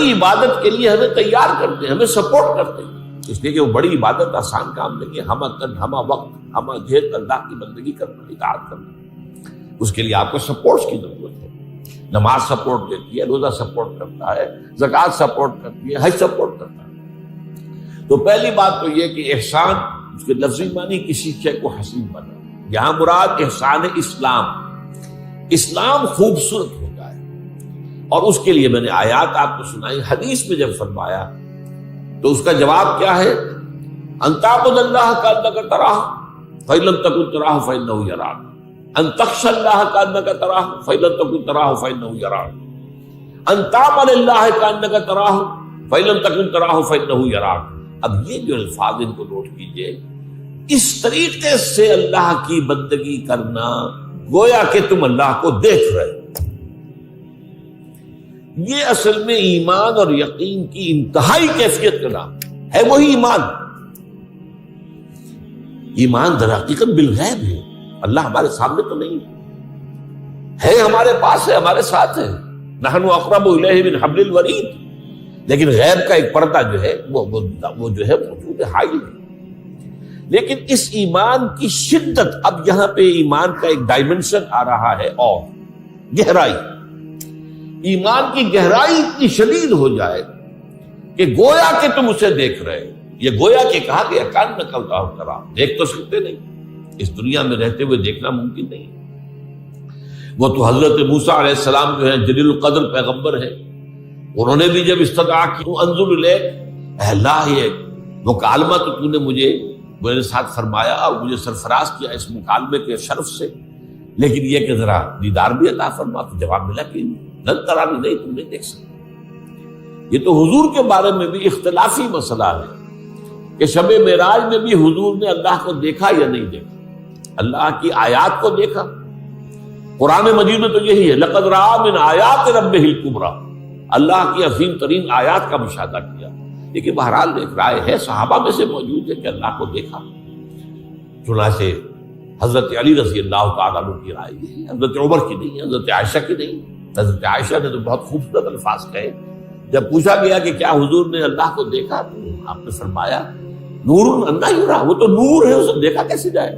بڑی عبادت کے لیے ہمیں تیار کرتے ہیں، ہمیں سپورٹ کرتے ہیں، اس لیے کہ وہ بڑی عبادت آسان کام نہیں ہے، ہمہ تن ہمہ وقت ہمہ جہت اللہ کی بندگی کرنا، اطاعت کرنا، اس کے لیے آپ کو سپورٹس کی ضرورت ہے۔ نماز سپورٹ دیتی ہے، روزہ سپورٹ کرتا ہے، زکوٰۃ سپورٹ کرتی ہے، حج سپورٹ کرتا ہے۔ تو پہلی بات تو یہ کہ احسان اس کے لفظی معنی کسی شے کو حسین بنا، یہاں مراد احسان اسلام، اسلام خوبصورت ہو جائے، اور اس کے لیے میں نے آیات آپ کو سنائی، حدیث میں جب فرمایا تو اس کا جواب کیا ہے؟ ان تعبد اللہ کانک تراہ فإن لم تکن تراہ فإنہ یراک، ان تخشى اللہ کانک تراہ فإن لم تکن تراہ فإنہ یراک، ان تعمل اللہ کانک تراہ فإن لم تکن تراہ فإنہ یراک۔ اب یہ جو الفاظ ان کو نوٹ کیجئے، اس طریقے سے اللہ کی بندگی کرنا گویا کہ تم اللہ کو دیکھ رہے ہو، یہ اصل میں ایمان اور یقین کی انتہائی کیفیت کا نام ہے، وہی ایمان۔ ایمان در حقیقت بالغیب ہے، اللہ ہمارے سامنے تو نہیں ہے، ہمارے پاس ہے، ہمارے ساتھ ہے، نحن اقرب الیہ من حبل الورید، لیکن غیب کا ایک پردہ جو ہے وہ جو ہے موجود ہے، حائل ہے۔ لیکن اس ایمان کی شدت، اب یہاں پہ ایمان کا ایک ڈائمنشن آ رہا ہے، اور گہرائی، ایمان کی گہرائی اتنی شدید ہو جائے کہ گویا کہ تم اسے دیکھ رہے ہو۔ یہ گویا کہ کہا گیا کان نہ کلتا ہو کرا، دیکھ تو سکتے نہیں، اس دنیا میں رہتے ہوئے دیکھنا ممکن نہیں۔ وہ تو حضرت موسیٰ علیہ السلام جو ہے جلیل القدر پیغمبر ہیں، انہوں نے بھی جب استدعا کی انظر الیک، اے اللہ یہ مکالمہ تو نے مجھے میرے ساتھ فرمایا اور مجھے سرفراز کیا اس مکالمے کے شرف سے، لیکن یہ کہ ذرا دیدار بھی عطا فرما، تو جواب ملا کہ لن ترانی، نہیں تم نہیں دیکھ سکتے۔ یہ تو حضور کے بارے میں بھی اختلافی مسئلہ ہے کہ شب معراج میں بھی حضور نے اللہ کو دیکھا یا نہیں دیکھا، اللہ کی آیات کو دیکھا۔ قرآن مجید میں تو یہی ہے، لقد رأى من آیات ربہ الکبریٰ، اللہ کی عظیم ترین آیات کا مشاہدہ کیا۔ لیکن بہرحال ایک رائے ہے صحابہ میں سے موجود ہے کہ اللہ کو دیکھا، چنانچہ حضرت علی رضی اللہ تعالیٰ عنہ کی رائے ہے، حضرت عمر کی نہیں، حضرت عائشہ کی نہیں۔ حضرت عائشہ نے تو بہت خوبصورت الفاظ کہے، جب پوچھا گیا کہ کیا حضور نے اللہ کو دیکھا تو آپ نے فرمایا نور انا یرا، وہ تو نور ہے، اسے دیکھا کیسے جائے؟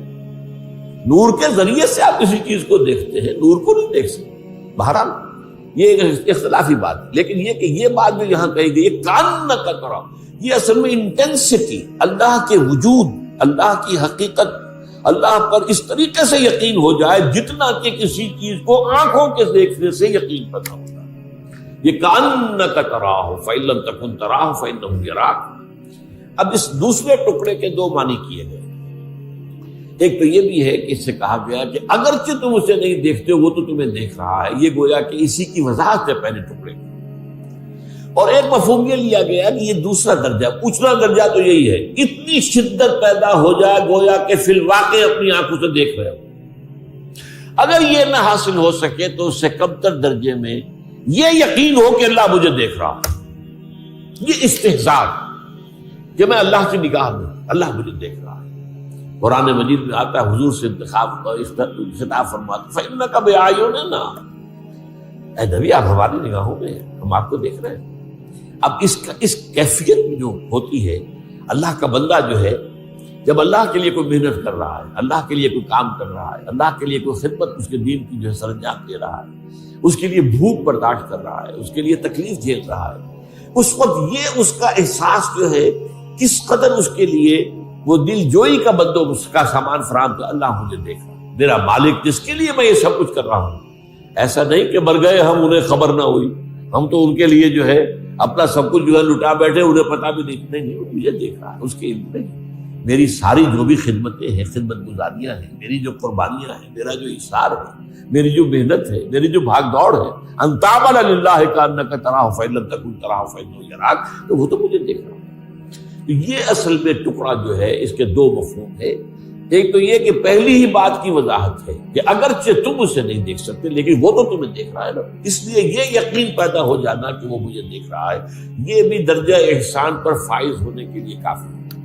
نور کے ذریعے سے آپ کسی چیز کو دیکھتے ہیں، نور کو نہیں دیکھ سکتے۔ بہرحال یہ ایک اختلافی بات، لیکن یہ کہ یہ بات جو یہاں کہی گئی ہے کان نہ کرا، یہ اصل میں انٹینسٹی، اللہ کے وجود، اللہ کی حقیقت، اللہ پر اس طریقے سے یقین ہو جائے جتنا کہ کسی چیز کو آنکھوں کے دیکھنے سے یقین پیدا ہوتا ہے۔ یہ کأنک تراہ فإن لم تکن تراہ فإنہ یراک۔ اب اس دوسرے ٹکڑے کے دو معنی کیے گئے، ایک تو یہ بھی ہے کہ اس سے کہا گیا کہ اگرچہ تم اسے نہیں دیکھتے ہو وہ تو تمہیں دیکھ رہا ہے، یہ گویا کہ اسی کی وضاحت ہے پہلے ٹکڑے کی۔ اور ایک مفہوم یہ لیا گیا کہ یہ دوسرا درجہ، پوچھنا درجہ تو یہی ہے، اتنی شدت پیدا ہو جائے گویا کہ فی الواقع اپنی آنکھوں سے دیکھ رہے ہو۔ اگر یہ نہ حاصل ہو سکے تو اس سے کم تر درجے میں یہ یقین ہو کہ اللہ مجھے دیکھ رہا ہے، یہ استحضار کہ میں اللہ کی نگاہ میں، اللہ مجھے دیکھ رہا ہے۔ قرآن مجید میں آتا ہے حضور سے انتخاب خطاب فرماتے فإنک بأعیوننا، اے نبی آپ ہماری نگاہوں میں ہیں، ہم آپ کو دیکھ رہے ہیں۔ اب اس کیفیت میں جو ہوتی ہے، اللہ کا بندہ جو ہے جب اللہ کے لیے کوئی محنت کر رہا ہے، اللہ کے لیے کوئی کام کر رہا ہے، اللہ کے لیے کوئی خدمت اس کے دین کی جو ہے سرانجام دے رہا ہے، اس کے لیے بھوک برداشت کر رہا ہے، اس کے لیے تکلیف جھیل رہا ہے، اس وقت یہ اس کا احساس جو ہے کس قدر اس کے لیے وہ دل جوئی کا بندوبست کا سامان فراہم کر، اللہ مجھے دیکھ رہا ہے، میرا مالک جس کے لیے میں یہ سب کچھ کر رہا ہوں۔ ایسا نہیں کہ مر گئے ہم، انہیں خبر نہ ہوئی، ہم تو ان کے لیے جو ہے اپنا سب کچھ جو ہے لٹا بیٹھے، انہیں پتہ بھی نہیں، وہ مجھے دیکھ رہا ہے، اس کے علم نہیں۔ میری ساری جو بھی خدمتیں ہیں، خدمت گزاریاں ہیں، میری جو قربانیاں ہیں، میرا جو اثار ہے، میری جو محنت ہے، میری جو بھاگ دوڑ ہے، ان تعمل للہ کانک تراہ فإن لم تکن تراہ فإنہ یراک، تو وہ تو مجھے دیکھ رہا ہے۔ تو یہ اصل میں ٹکڑا جو ہے اس کے دو مفہوم ہے، ایک تو یہ کہ پہلی ہی بات کی وضاحت ہے کہ اگرچہ تم اسے نہیں دیکھ سکتے لیکن وہ تو تمہیں دیکھ رہا ہے نا، اس لیے یہ یقین پیدا ہو جانا کہ وہ مجھے دیکھ رہا ہے، یہ بھی درجہ احسان پر فائز ہونے کے لیے کافی ہے۔